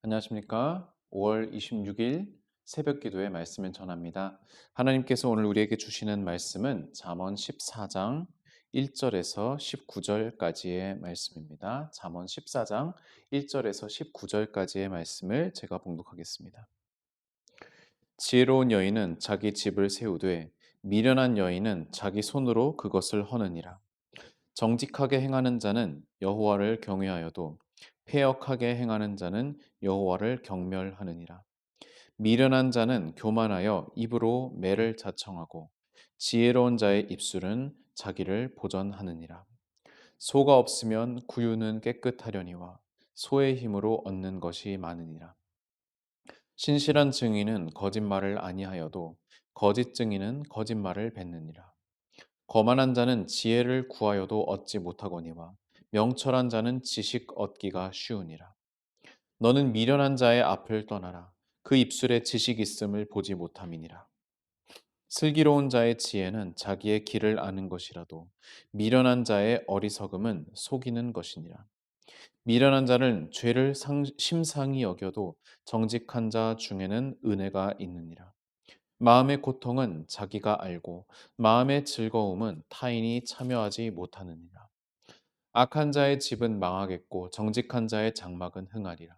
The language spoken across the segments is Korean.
안녕하십니까? 5월 26일 새벽 기도의 말씀을 전합니다. 하나님께서 오늘 우리에게 주시는 말씀은 잠언 14장 1절에서 19절까지의 말씀입니다. 잠언 14장 1절에서 19절까지의 말씀을 제가 봉독하겠습니다. 지혜로운 여인은 자기 집을 세우되 미련한 여인은 자기 손으로 그것을 허느니라. 정직하게 행하는 자는 여호와를 경외하여도 패역하게 행하는 자는 여호와를 경멸하느니라. 미련한 자는 교만하여 입으로 매를 자청하고 지혜로운 자의 입술은 자기를 보전하느니라. 소가 없으면 구유는 깨끗하려니와 소의 힘으로 얻는 것이 많으니라. 신실한 증인은 거짓말을 아니하여도 거짓 증인은 거짓말을 뱉느니라. 거만한 자는 지혜를 구하여도 얻지 못하거니와 명철한 자는 지식 얻기가 쉬우니라. 너는 미련한 자의 앞을 떠나라. 그 입술에 지식 있음을 보지 못함이니라. 슬기로운 자의 지혜는 자기의 길을 아는 것이라도 미련한 자의 어리석음은 속이는 것이니라. 미련한 자는 죄를 심상히 여겨도 정직한 자 중에는 은혜가 있느니라. 마음의 고통은 자기가 알고 마음의 즐거움은 타인이 참여하지 못하느니라. 악한 자의 집은 망하겠고 정직한 자의 장막은 흥하리라.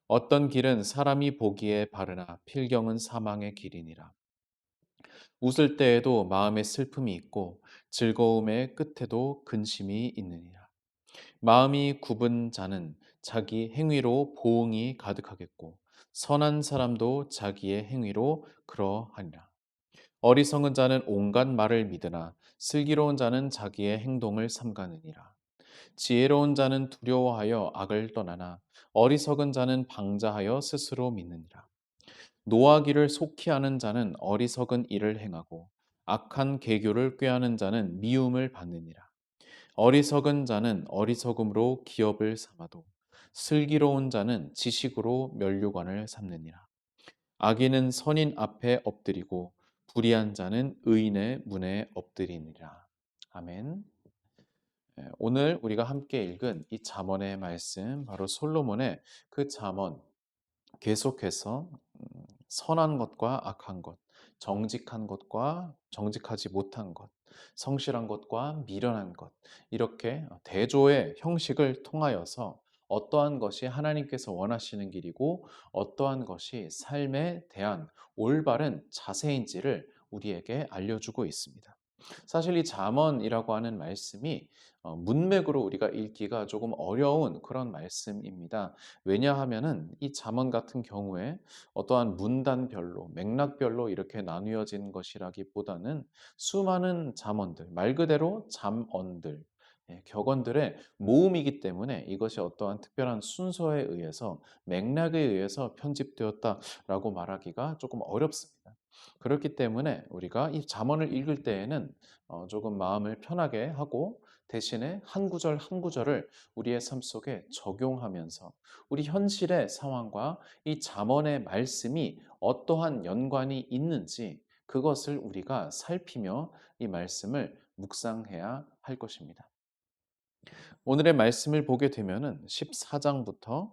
어떤 길은 사람이 보기에 바르나 필경은 사망의 길이니라. 웃을 때에도 마음에 슬픔이 있고 즐거움의 끝에도 근심이 있느니라. 마음이 굽은 자는 자기 행위로 보응이 가득하겠고 선한 사람도 자기의 행위로 그러하니라. 어리석은 자는 온갖 말을 믿으나 슬기로운 자는 자기의 행동을 삼가느니라. 지혜로운 자는 두려워하여 악을 떠나나 어리석은 자는 방자하여 스스로 믿느니라. 노하기를 속히 하는 자는 어리석은 일을 행하고 악한 계교를 꾀하는 자는 미움을 받느니라. 어리석은 자는 어리석음으로 기업을 삼아도 슬기로운 자는 지식으로 면류관을 삼느니라. 악인은 선인 앞에 엎드리고 불의한 자는 의인의 문에 엎드리니라. 아멘. 오늘 우리가 함께 읽은 이 잠언의 말씀, 바로 솔로몬의 그 잠언, 계속해서 선한 것과 악한 것, 정직한 것과 정직하지 못한 것, 성실한 것과 미련한 것, 이렇게 대조의 형식을 통하여서 어떠한 것이 하나님께서 원하시는 길이고 어떠한 것이 삶에 대한 올바른 자세인지를 우리에게 알려주고 있습니다. 사실 이 잠언이라고 하는 말씀이 문맥으로 우리가 읽기가 조금 어려운 그런 말씀입니다. 왜냐하면은 이 잠언 같은 경우에 어떠한 문단별로 맥락별로 이렇게 나누어진 것이라기보다는 수많은 잠언들, 말 그대로 잠언들, 격언들의 모음이기 때문에 이것이 어떠한 특별한 순서에 의해서 맥락에 의해서 편집되었다라고 말하기가 조금 어렵습니다. 그렇기 때문에 우리가 이 잠언을 읽을 때에는 조금 마음을 편하게 하고 대신에 한 구절 한 구절을 우리의 삶 속에 적용하면서 우리 현실의 상황과 이 잠언의 말씀이 어떠한 연관이 있는지 그것을 우리가 살피며 이 말씀을 묵상해야 할 것입니다. 오늘의 말씀을 보게 되면은 14장부터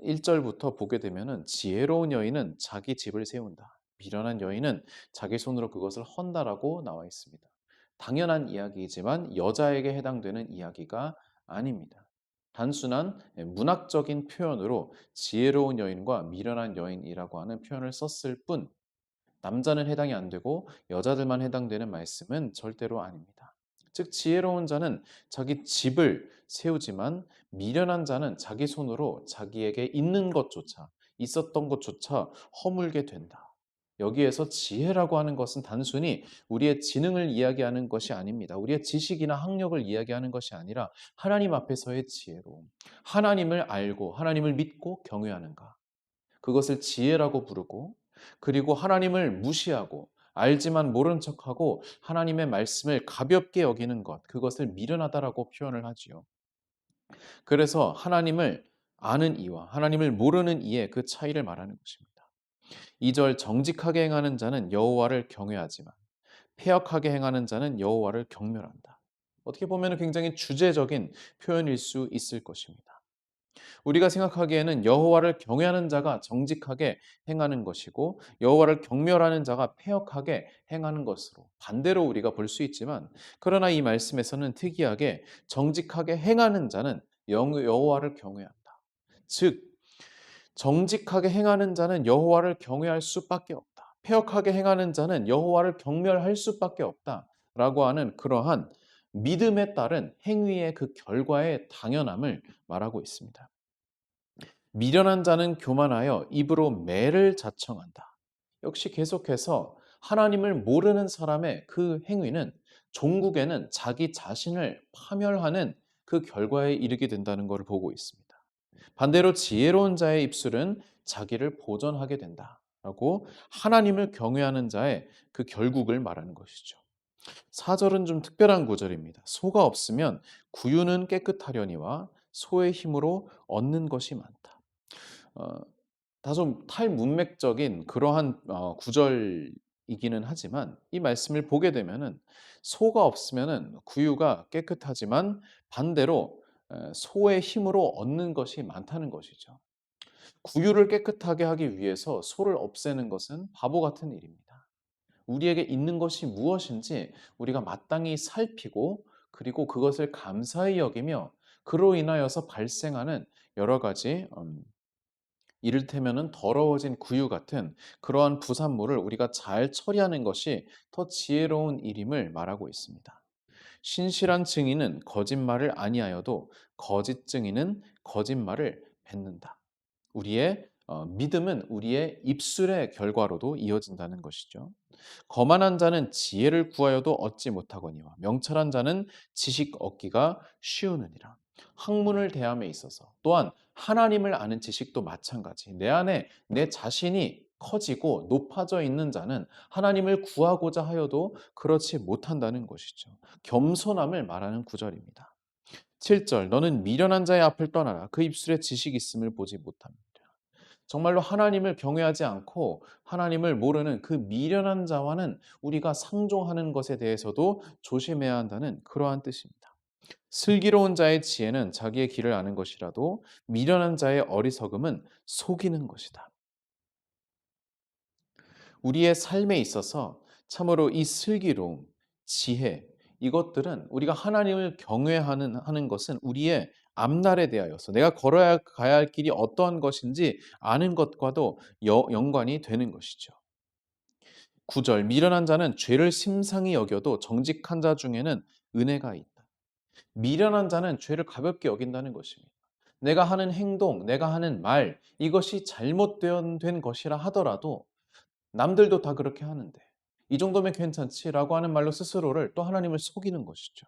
1절부터 보게 되면은 지혜로운 여인은 자기 집을 세운다. 미련한 여인은 자기 손으로 그것을 헌다라고 나와 있습니다. 당연한 이야기이지만 여자에게 해당되는 이야기가 아닙니다. 단순한 문학적인 표현으로 지혜로운 여인과 미련한 여인이라고 하는 표현을 썼을 뿐 남자는 해당이 안 되고 여자들만 해당되는 말씀은 절대로 아닙니다. 즉 지혜로운 자는 자기 집을 세우지만 미련한 자는 자기 손으로 자기에게 있는 것조차 있었던 것조차 허물게 된다. 여기에서 지혜라고 하는 것은 단순히 우리의 지능을 이야기하는 것이 아닙니다. 우리의 지식이나 학력을 이야기하는 것이 아니라 하나님 앞에서의 지혜로움. 하나님을 알고 하나님을 믿고 경외하는가. 그것을 지혜라고 부르고 그리고 하나님을 무시하고 알지만 모른 척하고 하나님의 말씀을 가볍게 여기는 것, 그것을 미련하다라고 표현을 하지요. 그래서 하나님을 아는 이와 하나님을 모르는 이의 그 차이를 말하는 것입니다. 2절 정직하게 행하는 자는 여호와를 경외하지만 패역하게 행하는 자는 여호와를 경멸한다. 어떻게 보면 굉장히 주제적인 표현일 수 있을 것입니다. 우리가 생각하기에는 여호와를 경외하는 자가 정직하게 행하는 것이고 여호와를 경멸하는 자가 패역하게 행하는 것으로 반대로 우리가 볼 수 있지만 그러나 이 말씀에서는 특이하게 정직하게 행하는 자는 여호와를 경외한다. 즉 정직하게 행하는 자는 여호와를 경외할 수밖에 없다. 패역하게 행하는 자는 여호와를 경멸할 수밖에 없다라고 하는 그러한 믿음에 따른 행위의 그 결과의 당연함을 말하고 있습니다. 미련한 자는 교만하여 입으로 매를 자청한다. 역시 계속해서 하나님을 모르는 사람의 그 행위는 종국에는 자기 자신을 파멸하는 그 결과에 이르게 된다는 것을 보고 있습니다. 반대로 지혜로운 자의 입술은 자기를 보전하게 된다라고 하나님을 경외하는 자의 그 결국을 말하는 것이죠. 4절은 좀 특별한 구절입니다. 소가 없으면 구유는 깨끗하려니와 소의 힘으로 얻는 것이 많다. 어, 다소 탈문맥적인 그러한 구절이기는 하지만 이 말씀을 보게 되면은 소가 없으면은 구유가 깨끗하지만 반대로 소의 힘으로 얻는 것이 많다는 것이죠. 구유를 깨끗하게 하기 위해서 소를 없애는 것은 바보 같은 일입니다. 우리에게 있는 것이 무엇인지 우리가 마땅히 살피고 그리고 그것을 감사히 여기며 그로 인하여서 발생하는 여러 가지 이를테면은 더러워진 구유 같은 그러한 부산물을 우리가 잘 처리하는 것이 더 지혜로운 일임을 말하고 있습니다. 신실한 증인은 거짓말을 아니하여도 거짓 증인은 거짓말을 뱉는다. 우리의 믿음은 우리의 입술의 결과로도 이어진다는 것이죠. 거만한 자는 지혜를 구하여도 얻지 못하거니와 명철한 자는 지식 얻기가 쉬우느니라. 학문을 대함에 있어서 또한 하나님을 아는 지식도 마찬가지. 내 안에 내 자신이 커지고 높아져 있는 자는 하나님을 구하고자 하여도 그렇지 못한다는 것이죠. 겸손함을 말하는 구절입니다. 7절 너는 미련한 자의 앞을 떠나라. 그 입술에 지식 있음을 보지 못합니다. 정말로 하나님을 경외하지 않고 하나님을 모르는 그 미련한 자와는 우리가 상종하는 것에 대해서도 조심해야 한다는 그러한 뜻입니다. 슬기로운 자의 지혜는 자기의 길을 아는 것이라도 미련한 자의 어리석음은 속이는 것이다. 우리의 삶에 있어서 참으로 이 슬기로움, 지혜, 이것들은 우리가 하나님을 경외하는 것은 우리의 앞날에 대하여서 내가 걸어야 가야 할 길이 어떠한 것인지 아는 것과도 연관이 되는 것이죠. 9절 미련한 자는 죄를 심상히 여겨도 정직한 자 중에는 은혜가 있다. 미련한 자는 죄를 가볍게 여긴다는 것입니다. 내가 하는 행동, 내가 하는 말, 이것이 잘못된 것이라 하더라도 남들도 다 그렇게 하는데 이 정도면 괜찮지라고 하는 말로 스스로를 또 하나님을 속이는 것이죠.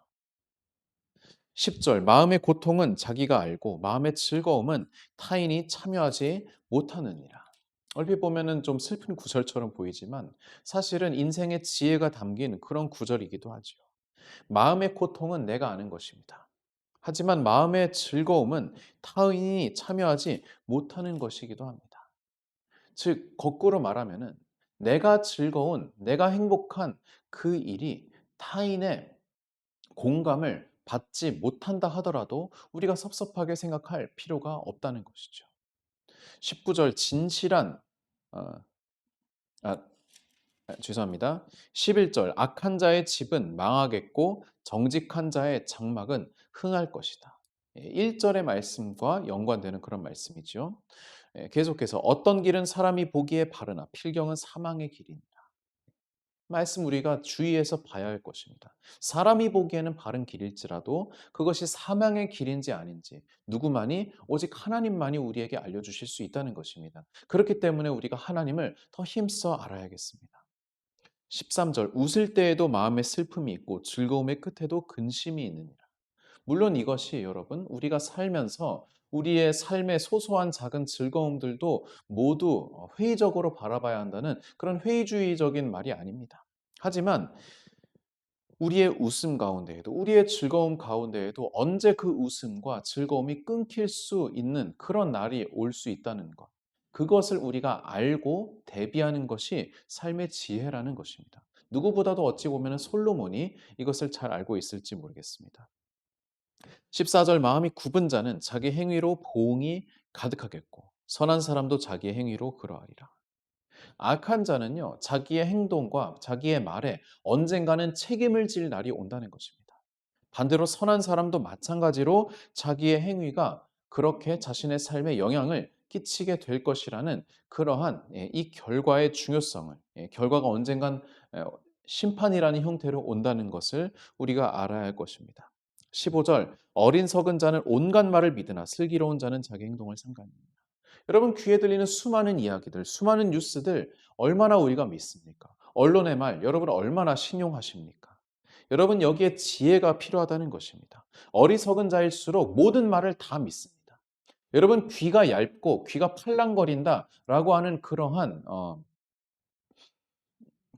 10절 마음의 고통은 자기가 알고 마음의 즐거움은 타인이 참여하지 못하느니라. 얼핏 보면은 좀 슬픈 구절처럼 보이지만 사실은 인생의 지혜가 담긴 그런 구절이기도 하죠. 마음의 고통은 내가 아는 것입니다. 하지만 마음의 즐거움은 타인이 참여하지 못하는 것이기도 합니다. 즉 거꾸로 말하면은 내가 즐거운, 내가 행복한 그 일이 타인의 공감을 받지 못한다 하더라도 우리가 섭섭하게 생각할 필요가 없다는 것이죠. 19절 진실한 어, 아, 죄송합니다. 11절 악한 자의 집은 망하겠고 정직한 자의 장막은 흥할 것이다. 1절의 말씀과 연관되는 그런 말씀이죠. 계속해서 어떤 길은 사람이 보기에 바르나 필경은 사망의 길이니라. 말씀 우리가 주의해서 봐야 할 것입니다. 사람이 보기에는 바른 길일지라도 그것이 사망의 길인지 아닌지 누구만이 오직 하나님만이 우리에게 알려주실 수 있다는 것입니다. 그렇기 때문에 우리가 하나님을 더 힘써 알아야겠습니다. 13절 웃을 때에도 마음에 슬픔이 있고 즐거움의 끝에도 근심이 있느니라. 물론 이것이 여러분 우리가 살면서 우리의 삶의 소소한 작은 즐거움들도 모두 회의적으로 바라봐야 한다는 그런 회의주의적인 말이 아닙니다. 하지만 우리의 웃음 가운데에도 우리의 즐거움 가운데에도 언제 그 웃음과 즐거움이 끊길 수 있는 그런 날이 올 수 있다는 것. 그것을 우리가 알고 대비하는 것이 삶의 지혜라는 것입니다. 누구보다도 어찌 보면 솔로몬이 이것을 잘 알고 있을지 모르겠습니다. 14절 마음이 굽은 자는 자기 행위로 보응이 가득하겠고 선한 사람도 자기의 행위로 그러하리라. 악한 자는요, 자기의 행동과 자기의 말에 언젠가는 책임을 질 날이 온다는 것입니다. 반대로 선한 사람도 마찬가지로 자기의 행위가 그렇게 자신의 삶에 영향을 끼치게 될 것이라는 그러한 이 결과의 중요성을, 결과가 언젠간 심판이라는 형태로 온다는 것을 우리가 알아야 할 것입니다. 15절 어린 석은 자는 온갖 말을 믿으나 슬기로운 자는 자기 행동을 삼가니라. 여러분 귀에 들리는 수많은 이야기들, 수많은 뉴스들 얼마나 우리가 믿습니까? 언론의 말 여러분 얼마나 신용하십니까? 여러분 여기에 지혜가 필요하다는 것입니다. 어리석은 자일수록 모든 말을 다 믿습니다. 여러분 귀가 얇고 귀가 팔랑거린다라고 하는 그러한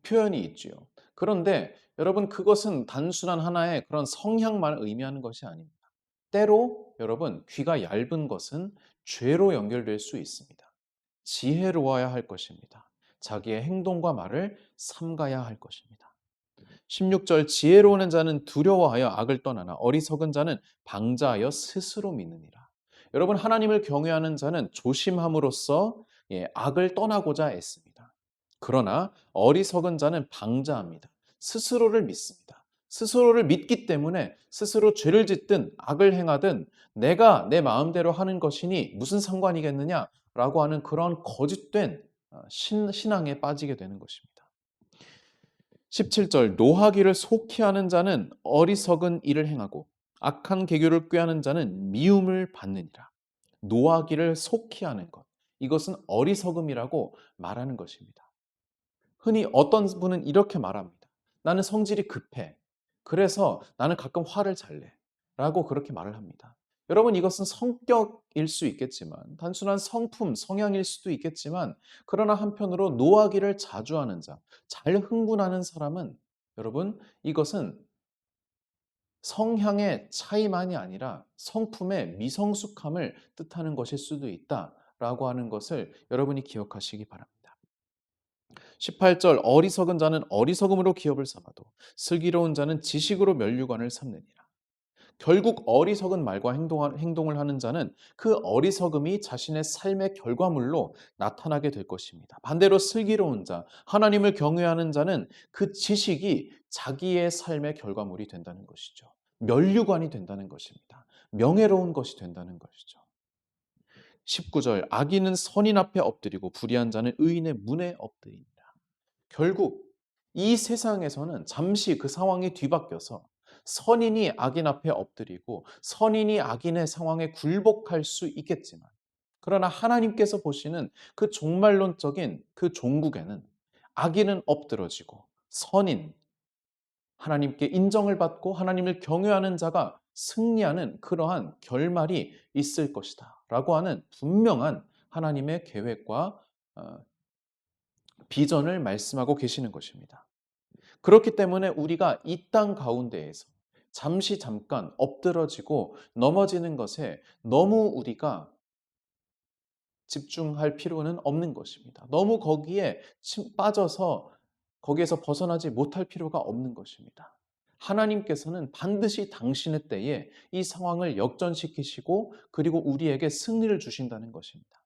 표현이 있지요. 그런데 여러분 그것은 단순한 하나의 그런 성향만 의미하는 것이 아닙니다. 때로 여러분 귀가 얇은 것은 죄로 연결될 수 있습니다. 지혜로워야 할 것입니다. 자기의 행동과 말을 삼가야 할 것입니다. 16절 지혜로운 자는 두려워하여 악을 떠나나 어리석은 자는 방자하여 스스로 믿느니라. 여러분 하나님을 경외하는 자는 조심함으로써 악을 떠나고자 애씁니다. 그러나 어리석은 자는 방자합니다. 스스로를 믿습니다. 스스로를 믿기 때문에 스스로 죄를 짓든 악을 행하든 내가 내 마음대로 하는 것이니 무슨 상관이겠느냐라고 하는 그런 거짓된 신앙에 빠지게 되는 것입니다. 17절 노하기를 속히 하는 자는 어리석은 일을 행하고 악한 계교를 꾀하는 자는 미움을 받느니라. 노하기를 속히 하는 것. 이것은 어리석음이라고 말하는 것입니다. 흔히 어떤 분은 이렇게 말합니다. 나는 성질이 급해. 그래서 나는 가끔 화를 잘 내. 라고 그렇게 말을 합니다. 여러분 이것은 성격일 수 있겠지만 단순한 성품, 성향일 수도 있겠지만 그러나 한편으로 노하기를 자주 하는 자, 잘 흥분하는 사람은 여러분 이것은 성향의 차이만이 아니라 성품의 미성숙함을 뜻하는 것일 수도 있다라고 하는 것을 여러분이 기억하시기 바랍니다. 18절 어리석은 자는 어리석음으로 기업을 삼아도 슬기로운 자는 지식으로 면류관을 삼느니라. 결국 어리석은 말과 행동을 하는 자는 그 어리석음이 자신의 삶의 결과물로 나타나게 될 것입니다. 반대로 슬기로운 자, 하나님을 경외하는 자는 그 지식이 자기의 삶의 결과물이 된다는 것이죠. 면류관이 된다는 것입니다. 명예로운 것이 된다는 것이죠. 19절 악인은 선인 앞에 엎드리고 불의한 자는 의인의 문에 엎드리니라. 결국 이 세상에서는 잠시 그 상황이 뒤바뀌어서 선인이 악인 앞에 엎드리고 선인이 악인의 상황에 굴복할 수 있겠지만 그러나 하나님께서 보시는 그 종말론적인 그 종국에는 악인은 엎드러지고 선인, 하나님께 인정을 받고 하나님을 경외하는 자가 승리하는 그러한 결말이 있을 것이다 라고 하는 분명한 하나님의 계획과 비전을 말씀하고 계시는 것입니다. 그렇기 때문에 우리가 이 땅 가운데에서 잠깐 엎드러지고 넘어지는 것에 너무 우리가 집중할 필요는 없는 것입니다. 너무 거기에 빠져서 거기에서 벗어나지 못할 필요가 없는 것입니다. 하나님께서는 반드시 당신의 때에 이 상황을 역전시키시고 그리고 우리에게 승리를 주신다는 것입니다.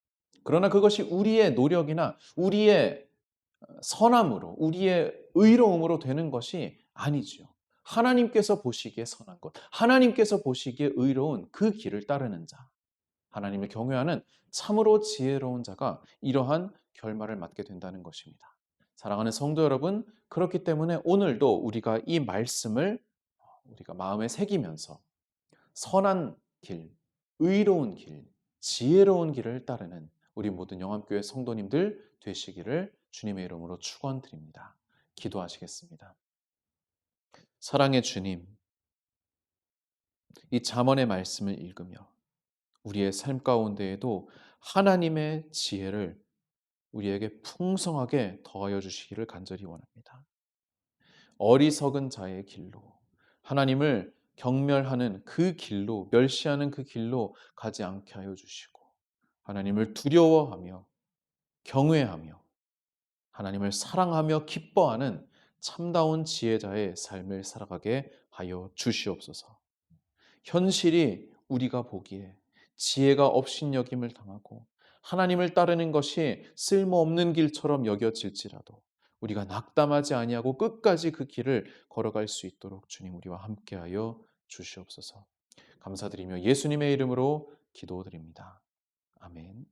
그러나 그것이 우리의 노력이나 우리의 선함으로 우리의 의로움으로 되는 것이 아니지요. 하나님께서 보시기에 선한 것, 하나님께서 보시기에 의로운 그 길을 따르는 자, 하나님을 경외하는 참으로 지혜로운 자가 이러한 결말을 맞게 된다는 것입니다. 사랑하는 성도 여러분, 그렇기 때문에 오늘도 우리가 이 말씀을 우리가 마음에 새기면서 선한 길, 의로운 길, 지혜로운 길을 따르는 우리 모든 영암교회 성도님들 되시기를 주님의 이름으로 축원드립니다. 기도하시겠습니다. 사랑의 주님, 이 잠언의 말씀을 읽으며 우리의 삶 가운데에도 하나님의 지혜를 우리에게 풍성하게 더하여 주시기를 간절히 원합니다. 어리석은 자의 길로 하나님을 경멸하는 그 길로 멸시하는 그 길로 가지 않게 하여 주시고 하나님을 두려워하며 경외하며 하나님을 사랑하며 기뻐하는 참다운 지혜자의 삶을 살아가게 하여 주시옵소서. 현실이 우리가 보기에 지혜가 업신여김을 당하고 하나님을 따르는 것이 쓸모없는 길처럼 여겨질지라도 우리가 낙담하지 아니하고 끝까지 그 길을 걸어갈 수 있도록 주님 우리와 함께하여 주시옵소서. 감사드리며 예수님의 이름으로 기도드립니다. 아멘.